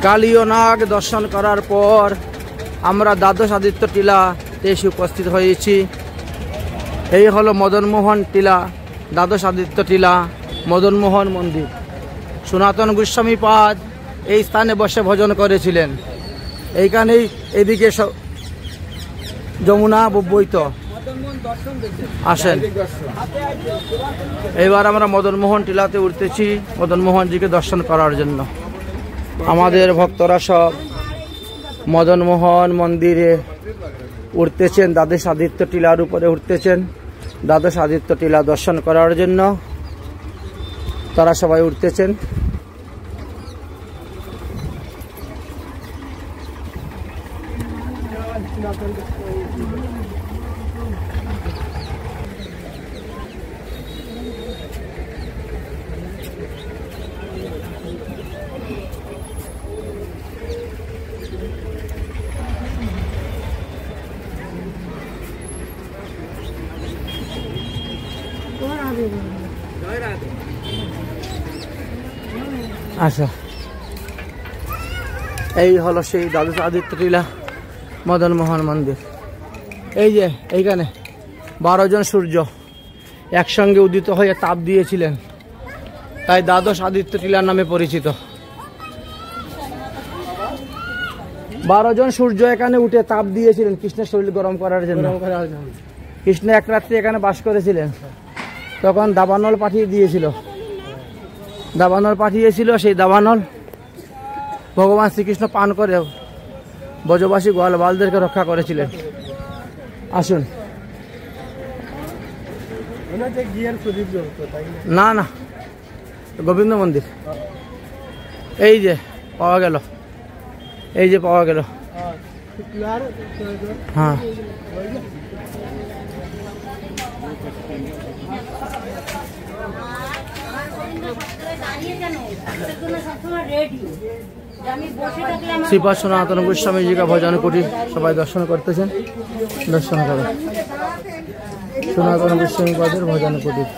কালীয় নাগ দর্শন করার পর আমরা দ্বাদশ আদিত্য টিলাতে এসে উপস্থিত হয়েছি। এই হলো মদনমোহন টিলা, দ্বাদশ আদিত্য টিলা, মদনমোহন মন্দির। সনাতন গোস্বামী পাদ এই স্থানে বসে ভজন করেছিলেন। এইখানেই এদিকে যমুনা বৈত আসেন। এবার আমরা মদনমোহন টিলাতে উঠতেছি মদনমোহনজিকে দর্শন করার জন্য। আমাদের ভক্তরা সব মদনমোহন মন্দিরে উঠতেছেন, দ্বাদশ আদিত্য টিলার উপরে উঠতেছেন দ্বাদশ আদিত্য টিলা দর্শন করার জন্য। তারা সবাই উঠতেছেন। আচ্ছা, এই হলো সেই দ্বাদশ আদিত্য টিলা মদনমোহন মন্দির। এই যে এইখানে 12 জন সূর্য একসঙ্গে উদিত হয়ে তাপ দিয়েছিলেন, তাই দ্বাদশ আদিত্য টিলা নামে পরিচিত। 12 জন সূর্য এখানে উঠে তাপ দিয়েছিলেন কৃষ্ণের শরীর গরম করার জন্য। কৃষ্ণ এক রাত্রি এখানে বাস করেছিলেন, তখন দাবানল পাঠিয়ে দিয়েছিল। সেই দাবানল ভগবান শ্রীকৃষ্ণ পান করে ব্রজবাসী গোয়ালবালদেরকে রক্ষা করেছিলেন। আসুন। না না, গোবিন্দ মন্দির। এই যে পাওয়া গেল, হ্যাঁ। শ্রীপাদ সনাতন গোস্বামী জি কা ভজন কুটির সবাই দর্শন করতেছেন। দর্শন করে সনাতন গোস্বামী পাদের ভজন কুটির।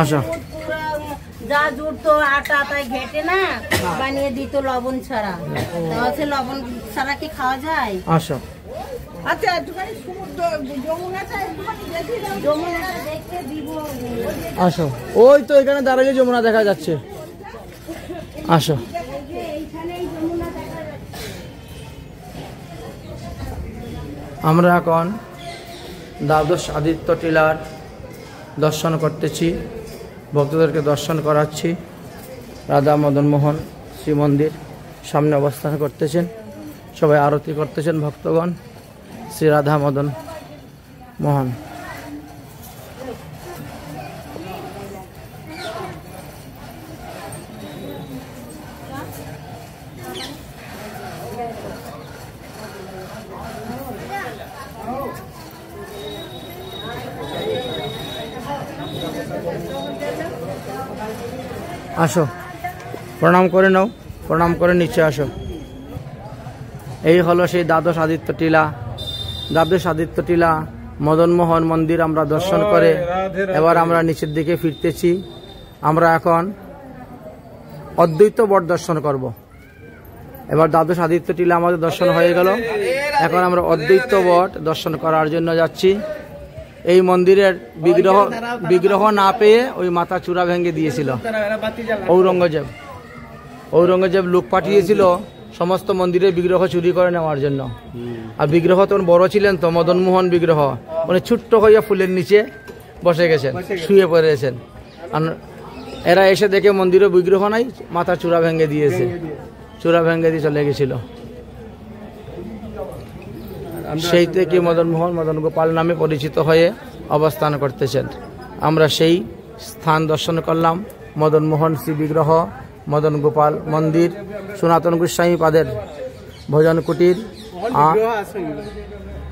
আচ্ছা, যা জুড়তো আটা তাই ঘেটে না বানিয়ে দিত লবণ ছাড়া। তাহলে লবণ ছাড়া কি খাওয়া যায়? আচ্ছা আচ্ছা, একটুখানি সমুদ্র যমুনাটা দেখতে দিব। আসো, ওই তো এখানে দাঁড়ালে যমুনা দেখা যাচ্ছে। আসো, আমরা এখন দ্বাদশ আদিত্য টিলার দর্শন করতেছি, ভক্তদেরকে দর্শন করাচ্ছি। রাধা মদনমোহন শ্রী মন্দির সামনে অবস্থান করতেছেন, সবাই আরতি করতেছেন ভক্তগণ। শ্রী রাধা মদন মোহন। আসো, প্রণাম করে নাও, প্রণাম করে নিচে আসো। এই হলো সেই দ্বাদশ আদিত্য টিলা। দ্বাদশ আদিত্য টিলা মদনমোহন মন্দির আমরা দর্শন করে এবার আমরা নিচের দিকে ফিরতেছি। আমরা এখন অদ্বৈত বট দর্শন করব। এবার দ্বাদশ আদিত্য টিলা আমাদের দর্শন হয়ে গেল, এখন আমরা অদ্বৈত বট দর্শন করার জন্য যাচ্ছি। এই মন্দিরের বিগ্রহ না পেয়ে ওই মাথা চূড়া ভেঙে দিয়েছিল ঔরঙ্গজেব। লোক পাঠিয়েছিল সমস্ত মন্দিরের বিগ্রহ চুরি করে নেওয়ার জন্য। আর বিগ্রহ তখন বড় ছিলেন তো, মদনমোহন বিগ্রহ, মানে ছোট্ট হইয়া ফুলের নিচে বসে গেছেন, শুয়ে পড়েছেন। আর এরা এসে দেখে মন্দিরে বিগ্রহ নাই, মাথা চূড়া ভেঙে দিয়েছে, চূড়া ভেঙে দিয়ে চলে গেছিল। সেই থেকে মদনমোহন মদন গোপাল নামে পরিচিত হয়ে অবস্থান করতেছেন। আমরা সেই স্থান দর্শন করলাম, মদনমোহন শ্রী বিগ্রহ, মদন গোপাল মন্দির, সনাতন গোস্বামী পাদের ভজন কুটির।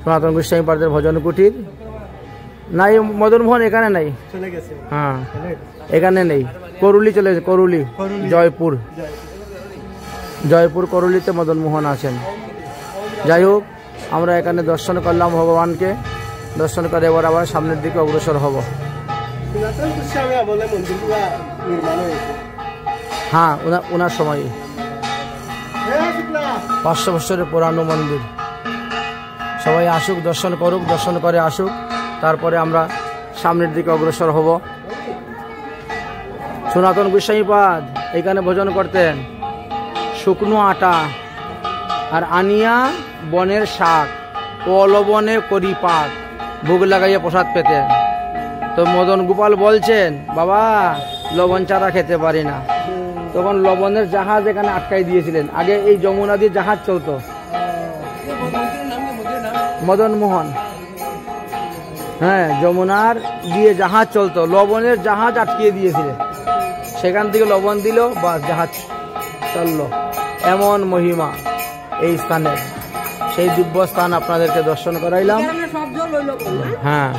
সনাতন গোস্বামী পাদের ভজন কুটির নাই, মদনমোহন এখানে নাই। হ্যাঁ, এখানে নেই, করুলি চলে গেছে, করুলি, জয়পুর জয়পুর করলিতে মদন মোহন আছেন। যাই হোক, আমরা এখানে দর্শন করলাম ভগবানকে। দর্শন করে এবার আবার সামনের দিকে অগ্রসর হব। হ্যাঁ, ওনার সময় 500 বছরের পুরানো মন্দির। সবাই আসুক, দর্শন করুক, দর্শন করে আসুক, তারপরে আমরা সামনের দিকে অগ্রসর হব। সনাতন গোস্বামীপাদ এখানে ভোজন করতেন শুকনো আটা আর আনিয়া বনের শাক ও অলবনে করি পাক ভোগ লাগাইয়া প্রসাদ পেতেন। তো মদন গোপাল বলছেন, বাবা লবণ ছাড়া খেতে পারি না। তখন লবণের জাহাজ এখানে আটকাই দিয়েছিলেন। আগে এই যমুনা দিয়ে জাহাজ চলতো, মদন মোহন। হ্যাঁ, যমুনার দিয়ে জাহাজ চলতো, লবণের জাহাজ আটকিয়ে দিয়েছিলেন। সেখান থেকে লবণ দিল, বা জাহাজ চললো। এমন মহিমা এই স্থানের। সেই দিব্য স্থান আপনাদেরকে দর্শন করাইলাম। হ্যাঁ।